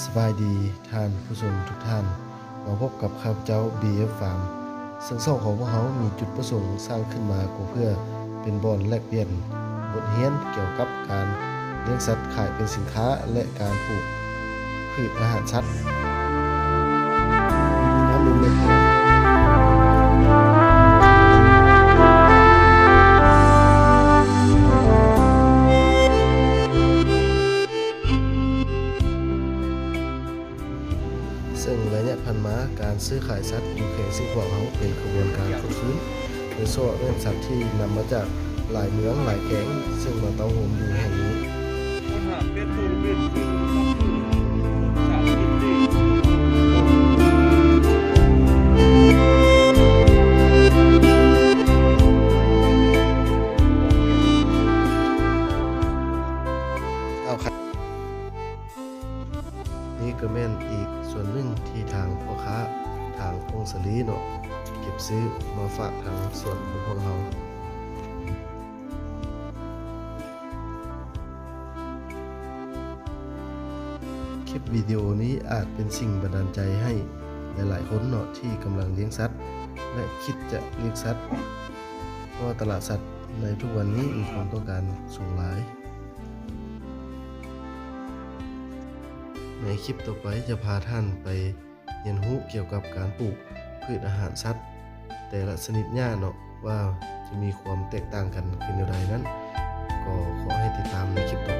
สบายดีท่านผู้ชมทุกท่านมาพบกับข้าพเจ้า BF Farm ซึ่งช่องของพวกเขามีจุดประสงค์สร้างขึ้นมาก็เพื่อเป็นบ่อนแลกเปลี่ยนบทเรียนเกี่ยวกับการเลี้ยงสัตว์ขายเป็นสินค้าและการปลูกพืชอาหารสัตว์ซึ่งระยะผ่านมาการซื้อขายสัตว์อยู่เขตซึ่งพวกเขาเป็นกระบวนการฝึกฟื้นโดยเฉพาะเรื่องสัตว์ที่นำมาจากหลายเมืองหลายแก๊งซึ่งมาเต้าโฮมอยู่แห่งนี้นี่ก็แม่นอีกส่วนหนึ่งที่ทางพ่อค้าทางพงศลีเนาะเก็บซื้อมาฝากทางส่วนของพวกเราคลิปวิดีโอนี้อาจเป็นสิ่งบันดาลใจให้หลายๆคนเนาะที่กำลังเลี้ยงสัตว์และคิดจะเลี้ยงสัตว์เพราะตลาดสัตว์ในทุกวันนี้มีความต้องการสูงหลายในคลิปต่อไปจะพาท่านไปเรียนรู้เกี่ยวกับการปลูกพืชอาหารสัตว์แต่ละชนิดหญ้าเนาะว่าจะมีความแตกต่างกันเป็นอย่างไรนั้นก็ขอให้ติดตามในคลิปต่อ